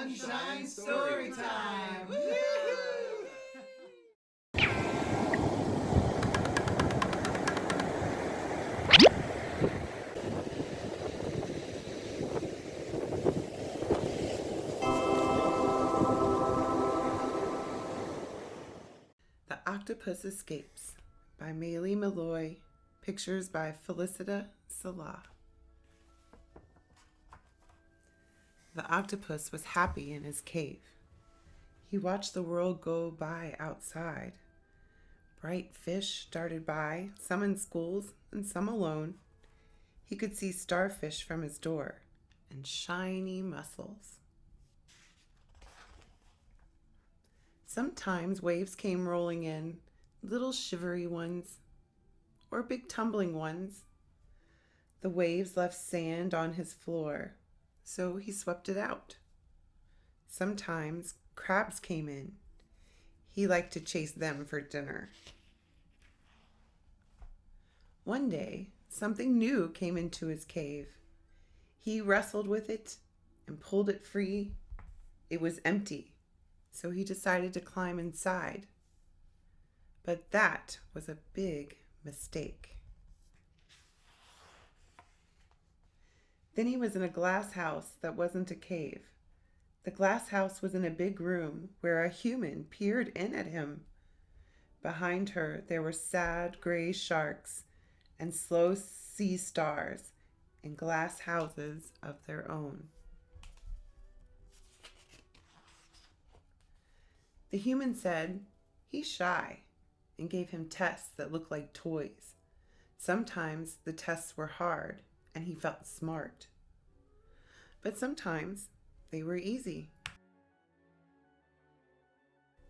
Sunshine Storytime! The Octopus Escapes by Maile Meloy. Pictures by Felicita, Sala. The octopus was happy in his cave. He watched the world go by outside. Bright fish darted by, some in schools and some alone. He could see starfish from his door and shiny mussels. Sometimes waves came rolling in, little shivery ones, or big tumbling ones. The waves left sand on his floor, so he swept it out. Sometimes crabs came in. He liked to chase them for dinner. One day, something new came into his cave. He wrestled with it and pulled it free. It was empty, so he decided to climb inside. But that was a big mistake. Then he was in a glass house that wasn't a cave. The glass house was in a big room where a human peered in at him. Behind her, there were sad gray sharks and slow sea stars in glass houses of their own. The human said, "He's shy," and gave him tests that looked like toys. Sometimes the tests were hard and he felt smart. But sometimes they were easy.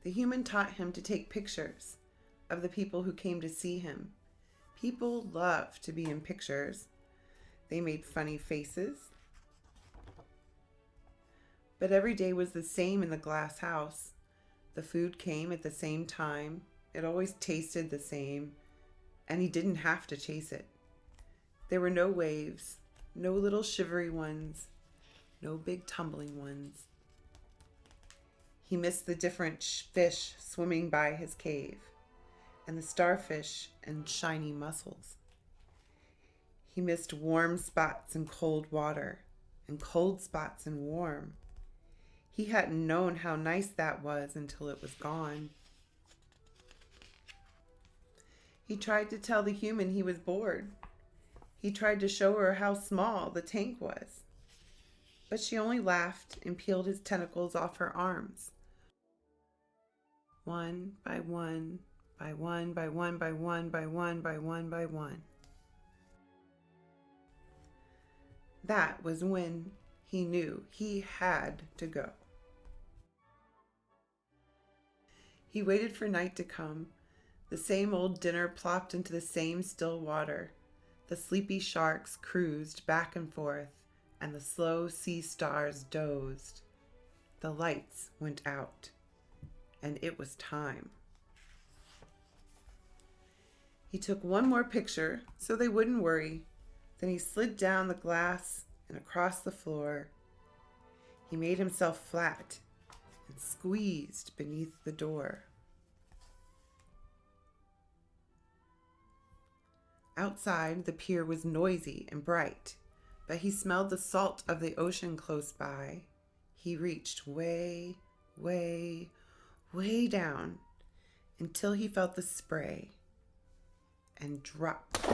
The human taught him to take pictures of the people who came to see him. People love to be in pictures. They made funny faces. But every day was the same in the glass house. The food came at the same time. It always tasted the same, and he didn't have to chase it. There were no waves, no little shivery ones, no big tumbling ones. He missed the different fish swimming by his cave, and the starfish and shiny mussels. He missed warm spots in cold water, and cold spots in warm. He hadn't known how nice that was until it was gone. He tried to tell the human he was bored. He tried to show her how small the tank was. But she only laughed and peeled his tentacles off her arms. One by one, by one, by one, by one, by one, by one, by one. That was when he knew he had to go. He waited for night to come. The same old dinner plopped into the same still water. The sleepy sharks cruised back and forth, and the slow sea stars dozed. The lights went out, and it was time. He took one more picture so they wouldn't worry. Then he slid down the glass and across the floor. He made himself flat and squeezed beneath the door. Outside, the pier was noisy and bright, but he smelled the salt of the ocean close by. He reached way, way, way down until he felt the spray and dropped.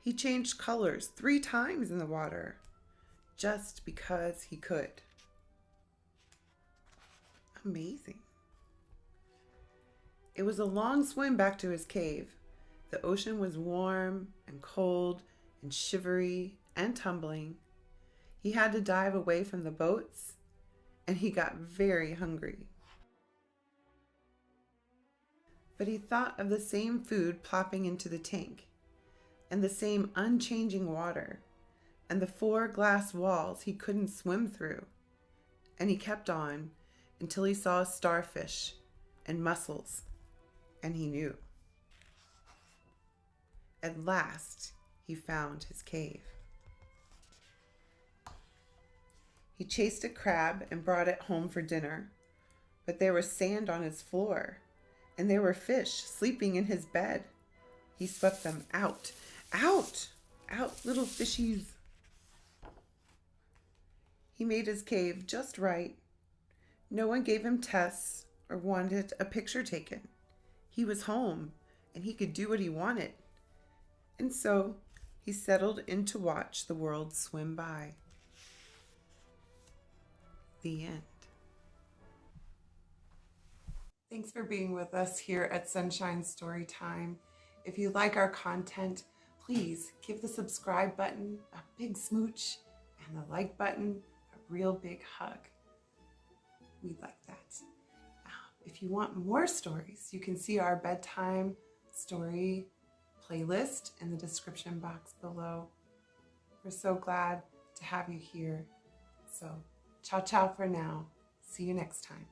He changed colors 3 times in the water just because he could. Amazing. It was a long swim back to his cave. The ocean was warm and cold and shivery and tumbling. He had to dive away from the boats, and he got very hungry. But he thought of the same food plopping into the tank, and the same unchanging water, and the 4 glass walls he couldn't swim through. And he kept on until he saw a starfish and mussels, and he knew. At last, he found his cave. He chased a crab and brought it home for dinner. But there was sand on his floor, and there were fish sleeping in his bed. He swept them out. Out! Out, little fishies! He made his cave just right. No one gave him tests or wanted a picture taken. He was home, and he could do what he wanted. And so he settled in to watch the world swim by. The end. Thanks for being with us here at Sunshine Storytime. If you like our content, please give the subscribe button a big smooch and the like button a real big hug. We'd like that. If you want more stories, you can see our bedtime story playlist in the description box below. We're so glad to have you here. So, ciao, ciao for now. See you next time.